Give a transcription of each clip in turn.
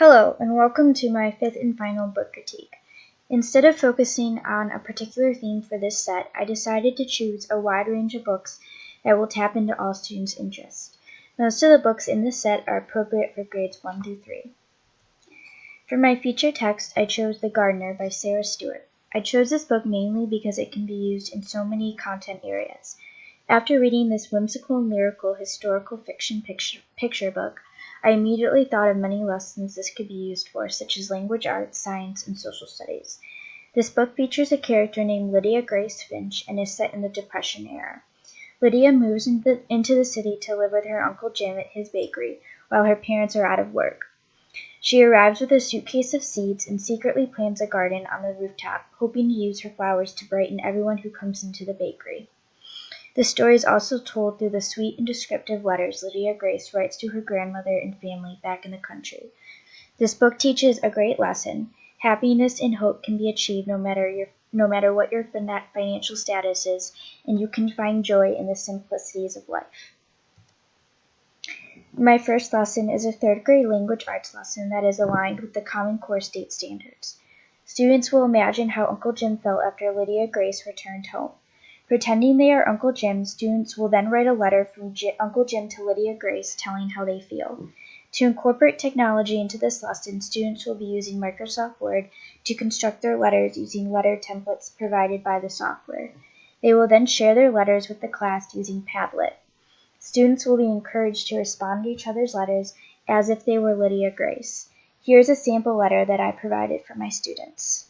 Hello, and welcome to my fifth and final book critique. Instead of focusing on a particular theme for this set, I decided to choose a wide range of books that will tap into all students' interests. Most of the books in this set are appropriate for grades 1 through 3. For my feature text, I chose The Gardener by Sarah Stewart. I chose this book mainly because it can be used in so many content areas. After reading this whimsical and lyrical historical fiction picture book, I immediately thought of many lessons this could be used for, such as language arts, science, and social studies. This book features a character named Lydia Grace Finch and is set in the Depression era. Lydia moves into the city to live with her Uncle Jim at his bakery while her parents are out of work. She arrives with a suitcase of seeds and secretly plants a garden on the rooftop, hoping to use her flowers to brighten everyone who comes into the bakery. The story is also told through the sweet and descriptive letters Lydia Grace writes to her grandmother and family back in the country. This book teaches a great lesson. Happiness and hope can be achieved no matter what your financial status is, and you can find joy in the simplicities of life. My first lesson is a third grade language arts lesson that is aligned with the Common Core state standards. Students will imagine how Uncle Jim felt after Lydia Grace returned home. Pretending they are Uncle Jim, students will then write a letter from Uncle Jim to Lydia Grace telling how they feel. To incorporate technology into this lesson, students will be using Microsoft Word to construct their letters using letter templates provided by the software. They will then share their letters with the class using Padlet. Students will be encouraged to respond to each other's letters as if they were Lydia Grace. Here's a sample letter that I provided for my students.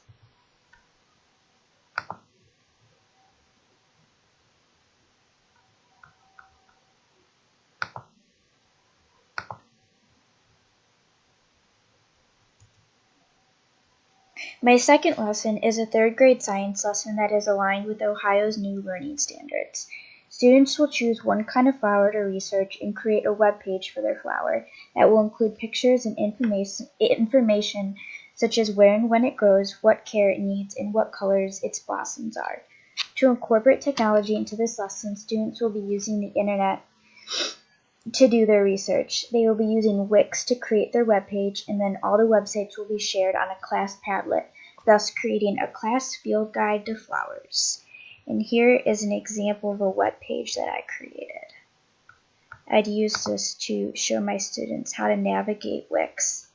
My second lesson is a third grade science lesson that is aligned with Ohio's new learning standards. Students will choose one kind of flower to research and create a web page for their flower that will include pictures and information such as where and when it grows, what care it needs, and what colors its blossoms are. To incorporate technology into this lesson, students will be using the internet to do their research. They will be using Wix to create their webpage, and then all the websites will be shared on a class Padlet, thus creating a class field guide to flowers. And here is an example of a web page that I created. I'd use this to show my students how to navigate Wix.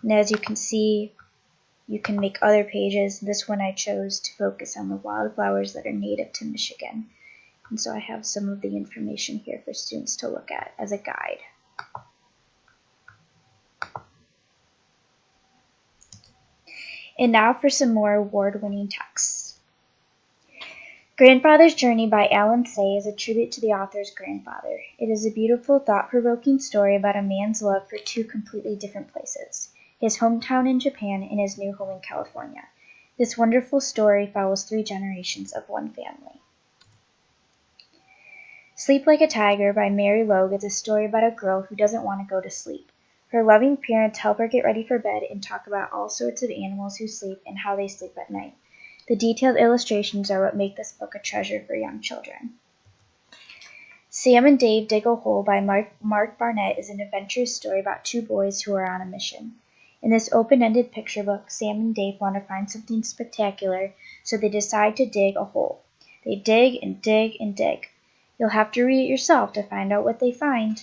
And as you can see, you can make other pages. This one I chose to focus on the wildflowers that are native to Michigan. And so I have some of the information here for students to look at as a guide. And now for some more award-winning texts. Grandfather's Journey by Alan Say is a tribute to the author's grandfather. It is a beautiful, thought-provoking story about a man's love for two completely different places, his hometown in Japan and his new home in California. This wonderful story follows 3 generations of one family. Sleep Like a Tiger by Mary Logue is a story about a girl who doesn't want to go to sleep. Her loving parents help her get ready for bed and talk about all sorts of animals who sleep and how they sleep at night. The detailed illustrations are what make this book a treasure for young children. Sam and Dave Dig a Hole by Mark Barnett is an adventurous story about 2 boys who are on a mission. In this open-ended picture book, Sam and Dave want to find something spectacular, so they decide to dig a hole. They dig and dig and dig. You'll have to read it yourself to find out what they find.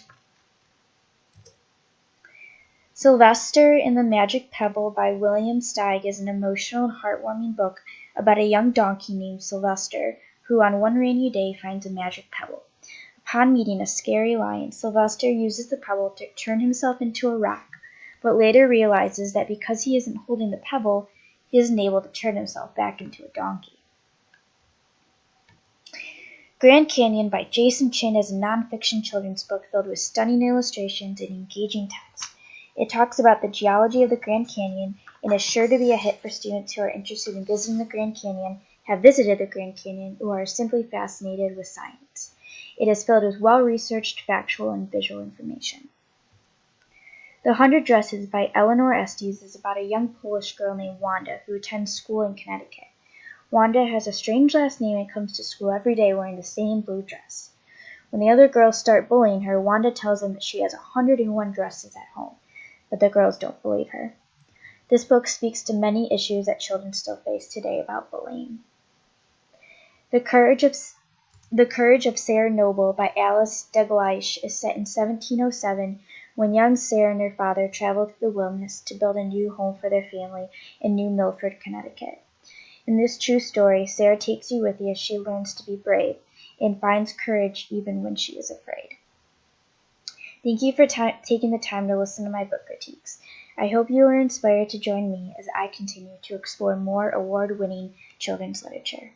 Sylvester and the Magic Pebble by William Steig is an emotional and heartwarming book about a young donkey named Sylvester who on one rainy day finds a magic pebble. Upon meeting a scary lion, Sylvester uses the pebble to turn himself into a rock, but later realizes that because he isn't holding the pebble, he isn't able to turn himself back into a donkey. Grand Canyon by Jason Chin is a nonfiction children's book filled with stunning illustrations and engaging text. It talks about the geology of the Grand Canyon and is sure to be a hit for students who are interested in visiting the Grand Canyon, have visited the Grand Canyon, or are simply fascinated with science. It is filled with well-researched, factual, and visual information. The 100 Dresses by Eleanor Estes is about a young Polish girl named Wanda who attends school in Connecticut. Wanda has a strange last name and comes to school every day wearing the same blue dress. When the other girls start bullying her, Wanda tells them that she has 101 dresses at home. but the girls don't believe her. This book speaks to many issues that children still face today about bullying. The Courage of Sarah Noble by Alice Dalgleish is set in 1707 when young Sarah and her father traveled to the wilderness to build a new home for their family in New Milford, Connecticut. In this true story, Sarah takes you with you as she learns to be brave and finds courage even when she is afraid. Thank you for taking the time to listen to my book critiques. I hope you are inspired to join me as I continue to explore more award-winning children's literature.